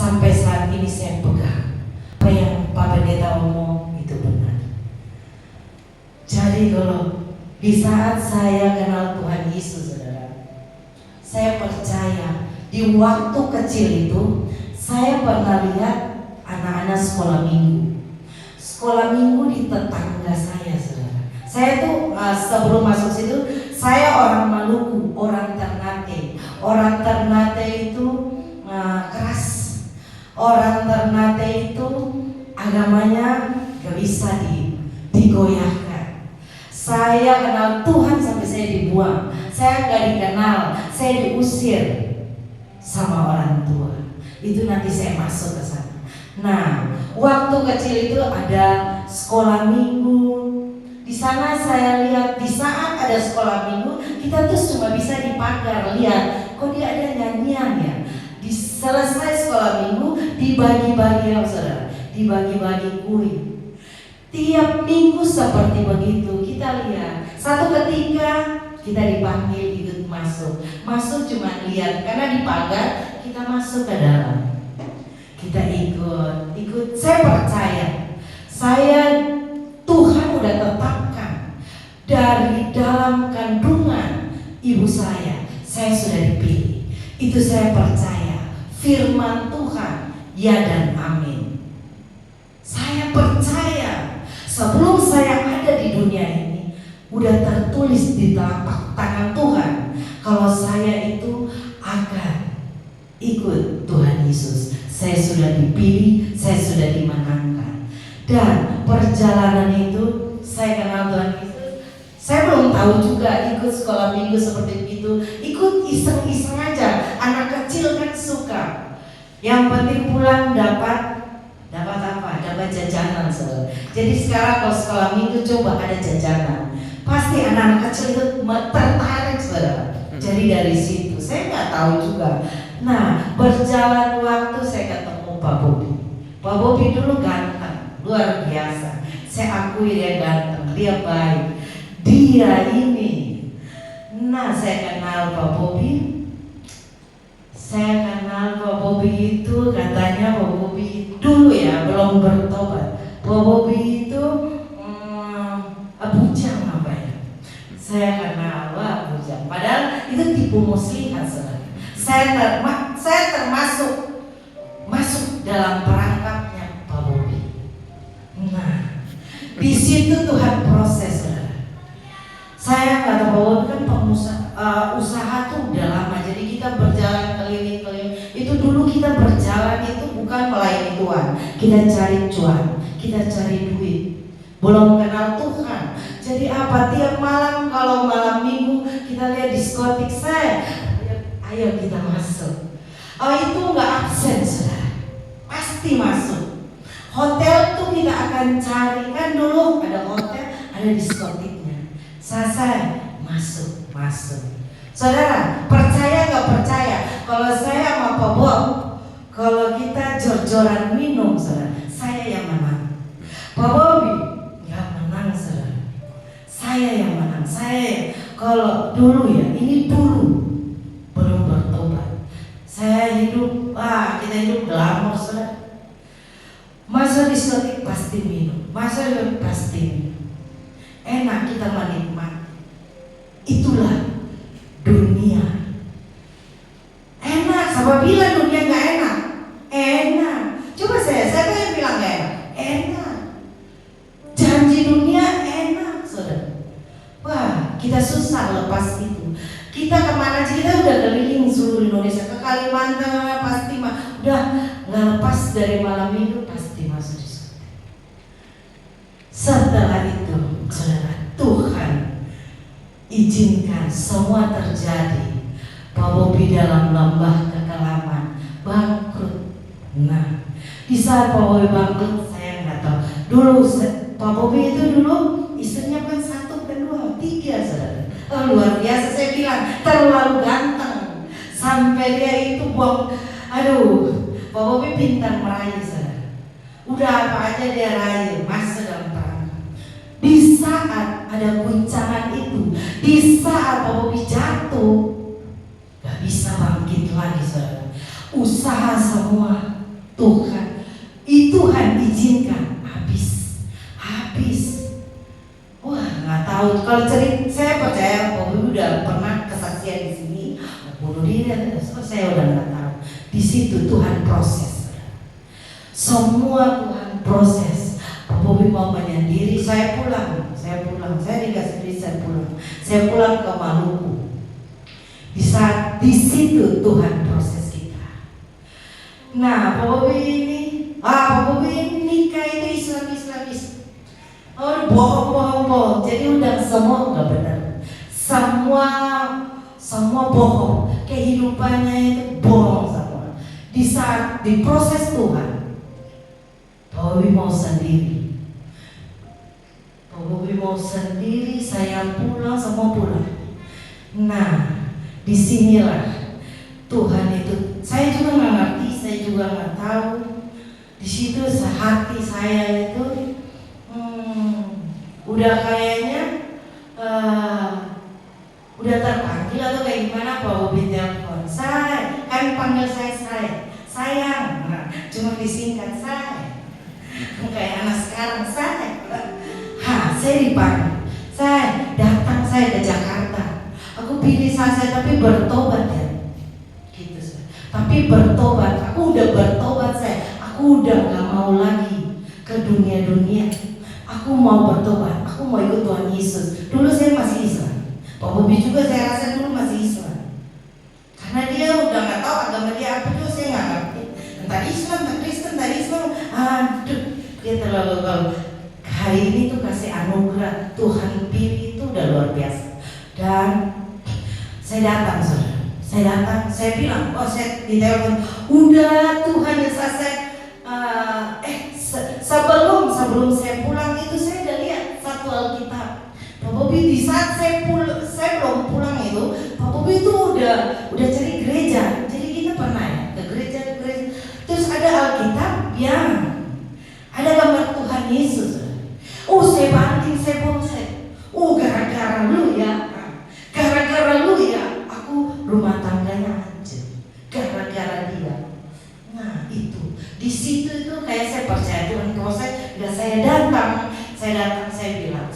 Sampai saat ini saya pegang apa yang Pak Pendeta omong itu benar. Jadi kalau di saat saya kenal Tuhan Yesus, saudara, saya percaya di waktu kecil itu saya pernah lihat anak-anak sekolah minggu. Sekolah minggu di tetangga saya, saudara. Saya tuh sebelum masuk situ, saya orang Maluku, orang Ternate. Orang Ternate itu keras. Orang Ternate itu agamanya gak bisa digoyahkan. Saya kenal Tuhan sampai saya dibuang. Saya gak dikenal, saya diusir sama orang tua. Itu nanti saya masuk ke sana. Nah, waktu kecil itu ada sekolah minggu. Di sana saya lihat di saat ada sekolah minggu, kita tuh cuma bisa di pagar lihat, kok dia ada nyanyian ya. Di selesai sekolah minggu dibagi-bagi ya saudara, dibagi-bagi kue. Tiap minggu seperti begitu kita lihat. Satu ketika kita dipanggil ikut masuk. Masuk cuma lihat karena di pagar kita masuk ke dalam. Kita ikut. Saya percaya. Tuhan udah tetapkan dari dalam kandungan ibu saya sudah dipilih. Itu saya percaya. Firman Tuhan, ya dan amin. Saya percaya sebelum saya ada di dunia ini udah tertulis di telapak tangan Tuhan kalau saya itu akan ikut Tuhan Yesus. Saya sudah dipilih, saya sudah dimenangkan. Dan perjalanan itu saya kenal Tuhan Yesus. Saya belum tahu juga ikut sekolah minggu seperti itu. Ikut iseng-iseng aja. Anak kecil kan suka. Yang penting pulang dapat apa? Dapat jajanan. Jadi sekarang kalau sekolah minggu coba ada jajanan. Pasti anak-anak kecil itu tertarik, saudara. Jadi dari situ saya nggak tahu juga. Nah, berjalan waktu saya ketemu Pak Bobi. Pak Bobi dulu ganteng, luar biasa. Saya akui dia ganteng, dia baik. Dia ini. Nah, saya kenal Pak Bobi. Saya kenal Pak Bobi itu katanya Pak Bobi dulu ya belum bertobat. Pak Bobi itu bujang apa ya? Saya kenal bujang. Padahal itu tipu muslihat, saudara. Saya termasuk masuk dalam perangkapnya Pak Bobi. Nah, di situ Tuhan proses, saudara. Saya kata Pak Bobi kan usaha tuh udah lama, jadi kita berjalan keliling-keliling. Itu dulu kita berjalan itu bukan melayani Tuhan, kita cari cuan, kita cari duit. Belum kenal Tuhan. Jadi apa? Tiap malam kalau malam minggu kita lihat diskotik saya. Ayo kita masuk. Oh itu nggak absen, saudara. Pasti masuk. Hotel tuh kita akan cari, kan dulu ada hotel, ada diskotiknya. Saya masuk. Saudara, percaya nggak percaya? Kalau saya sama Pak Bob, kalau kita jor-joran minum, saudara, saya yang menang. Pak Bobi nggak menang, saudara. Saya yang menang. Kalau dulu ya, ini dulu. Belum bertobat. Saya hidup, kita hidup glamor, saudara. Masa diskotik pasti minum, masa pasti minum. Enak kita menikmati. Itulah dunia. Enak, siapa bilang dunia gak enak? Enak. Coba siapa yang bilang gak enak? Enak. Janji dunia enak, saudara. Wah, kita susah lepas itu. Kita kemana aja, kita udah keliling seluruh Indonesia, ke Kalimantan pasti udah nggak lepas dari malam minggu pasti masuk di situ. Setelah itu, saudara, Tuhan izinkan semua terjadi. Pak Bobi dalam lembah kekelaman bangkrut. Nah, di saat Pak Bobi bangkrut, saya nggak tahu. Dulu Pak Bobi itu dulu istrinya kan 1, 2, 3, saudara. Oh, luar biasa, saya bilang terlalu ganteng sampai dia itu buang. Aduh, Pak Bobi pintar merayu, saudara. Udah apa aja dia rayu, masuk dalam perangkap. Di saat ada guncangan itu, di saat Pak Bobi jatuh, gak bisa bangkit lagi, saudara. Usaha semua Tuhan izinkan habis. Wah, nggak tahu. Kalau cerita, saya percaya Bobi udah pernah kesaksian di sini bunuh diri, saya udah nggak tahu. Di situ Tuhan proses. Semua Tuhan proses. Bobi mau menyendiri, saya pulang. Saya dikasih duit, saya pulang ke Maluku. Di situ Tuhan proses kita. Nah, Pak Bobi ini nikah itu Islamis. Oh, bohong. Jadi udah semua nggak benar. Semua bohong. Kehidupannya itu bohong semua. Di saat diproses Tuhan, Pak Bobi mau sendiri. Saya pulang, semua pulang. Nah, disinilah Tuhan itu. Saya juga nggak ngerti, saya juga nggak tahu. Di situ hati saya itu udah kayaknya udah terpanggil atau kayak gimana. Pak Bobi telepon, saya kan panggil saya sayang. Nah, cuma disingkat saya. Kayak anak sekarang saya dipanggil. Saya datang ke Jakarta. Aku pilih saya tapi bertobat ya. Gitu. Tapi bertobat, aku udah bertobat saya. Aku udah gak mau lagi ke dunia. Aku mau bertobat, aku mau ikut Tuhan Yesus. Dulu saya masih Islam. Pak Bobi juga saya rasa dulu masih Islam. Karena dia udah gak tahu agama dia apa juga, saya gak ngerti. Entah Islam, entah Kristen, entah Islam. Aduh, dia terlalu tahu. Hari ini tuh kasih anugerah Tuhan pilih itu udah luar biasa. Dan saya datang, saudara. Saya bilang, saya ditelepon, udah Tuhan yang selesai. Sebelum saya pulang itu saya udah lihat satu Alkitab. Pak Bobi di saat saya belum pulang itu, Pak Bobi itu udah cari gereja. Jadi kita pernah ya ke gereja. Terus ada Alkitab yang ada gambar Tuhan Yesus. Saya banting, saya bonsai. Gara-gara lu ya, aku rumah tangganya hancur. Gara-gara dia. Nah itu, di situ itu kayak saya percaya Tuhan proses. Dan saya datang, saya bilang,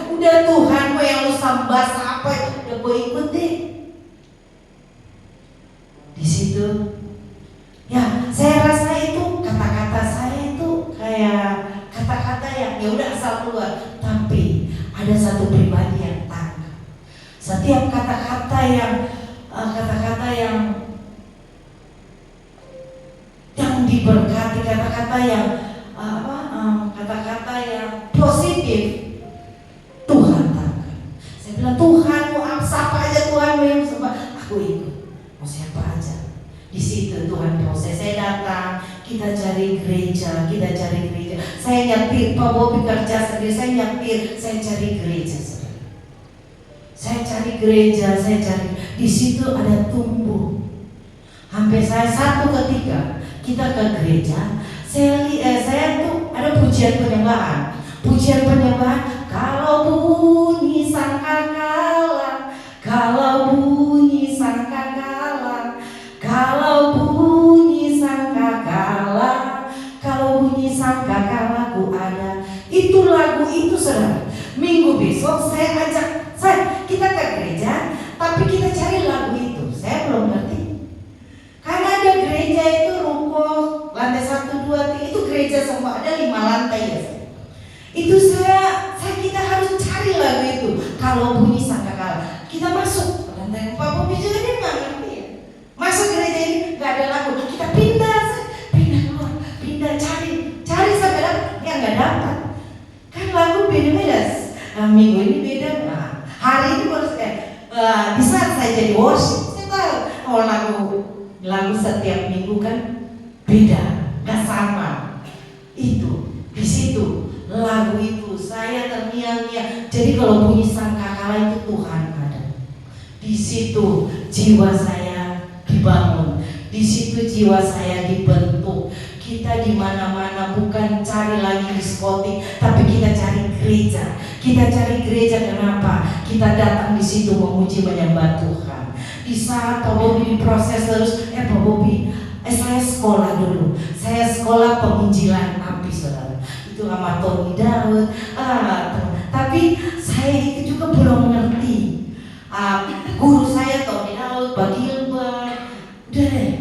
udah Tuhan, gue yang lu sembah apa, udah gue ikut deh. Di situ, ya saya rasa itu kata-kata saya itu kayak kata-kata yang ya udah asal keluar. Tapi ada satu pribadi yang tangkap. Setiap kata-kata yang diberkati, kata-kata yang positif, Tuhan tangkap. Saya bilang, Tuhan mau siapa aja, Tuhan mau yang sembah, aku ikut. Mau siapa aja. Di situ Tuhan proses. Saya datang, kita cari gereja. Saya nyetir, Pak Bobi kerja sendiri, saya nyetir, saya cari gereja. Saya cari gereja. Di situ ada tumbuh. Hampir saya satu ketika kita ke gereja, saya tuh ada pujian penyembahan. Kalau bunyi sangkakala, kalau bunyi sangkakala, ku ada. Itu lagu itu, saudara. Minggu besok kita ke gereja, tapi kita cari lagu itu. Saya belum ngerti. Karena ada gereja itu ruko lantai 1, 2, 3 itu gereja semua ada 5 lantai ya. Itu kita harus cari lagu itu. Kalau bunyi sangkakala, kita masuk lantai 4. Bobi juga dia nggak ngerti ya. Masuk gereja ini nggak ada lagu, kita pindah keluar, cari sampai dapat, ya nggak dapat. Kan lagu beda-beda. Minggu ini beda. Nah, hari ini harus di saat saya jadi worship, saya tahu lagu setiap minggu kan beda, nggak sama. Itu di situ lagu itu saya terngiang-ngiang. Jadi kalau bunyi sangkakala itu Tuhan ada. Di situ jiwa saya dibangun. Di situ jiwa saya dibentuk. Kita di mana-mana bukan cari lagi diskotik, tapi kita cari gereja. Kenapa? Kita datang di situ memuji menyembah Tuhan. Di saat Pak Bobi diproses terus, Pak Bobi, Saya sekolah dulu. Saya sekolah penginjilan api, saudara. Itu sama Tony Daud. Tapi saya itu juga belum mengerti. Guru saya Tony Daud, Pak Gilbert. Udah deh.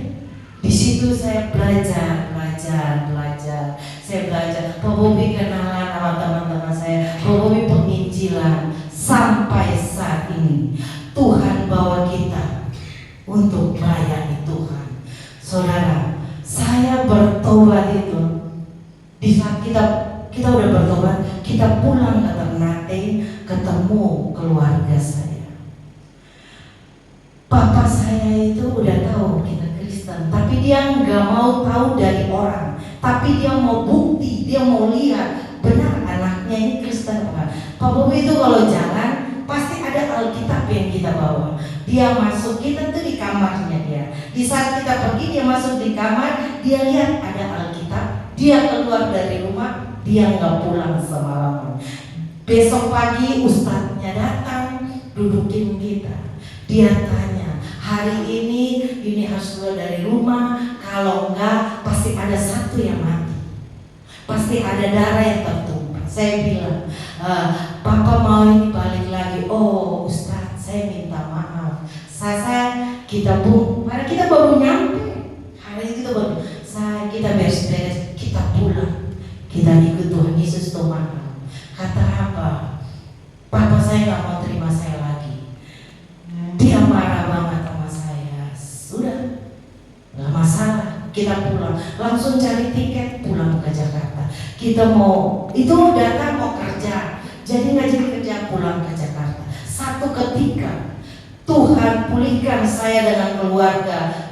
Di situ saya belajar. Saya belajar. Pak Bobi kenalan sama teman-teman saya. Pak Bobi penginjilan sampai saat ini. Tuhan bawa kita untuk melayani Tuhan. Saudara, saya bertobat itu di saat kita udah bertobat, kita pulang ke Ternate, ketemu keluarga saya. Papa saya itu udah tahu kita Kristen, tapi dia nggak mau tahu dari orang, tapi dia mau bukti, dia mau lihat benar anaknya ini Kristen apa. Pak Bobi itu kalau jalan pasti ada Alkitab yang kita bawa. Dia masuk, kita tuh di kamarnya dia. Di saat kita pergi, dia masuk di kamar, dia lihat ada Alkitab. Dia keluar dari rumah, dia nggak pulang semalaman. Besok pagi ustadznya datang, dudukin kita. Dia tanya, hari ini harus keluar dari rumah. Kalau enggak, pasti ada satu yang mati. Pasti ada darah yang tertumpah. Saya bilang, Papa mau ini balik lagi. Oh Ustadz, saya minta maaf. Kita baru nyampe. Hari itu kita beres-beres, kita pulang. Kita ikut Tuhan Yesus Tuhan. Kata apa? Papa saya nggak mau terima saya lagi. Dia marah banget sama saya. Sudah, nggak masalah. Kita pulang, langsung cari tiket pulang ke Jakarta. Kita mau datang mau kerja, jadi nggak jadi kerja, pulang ke Jakarta. Satu ketika Tuhan pulihkan saya dengan keluarga.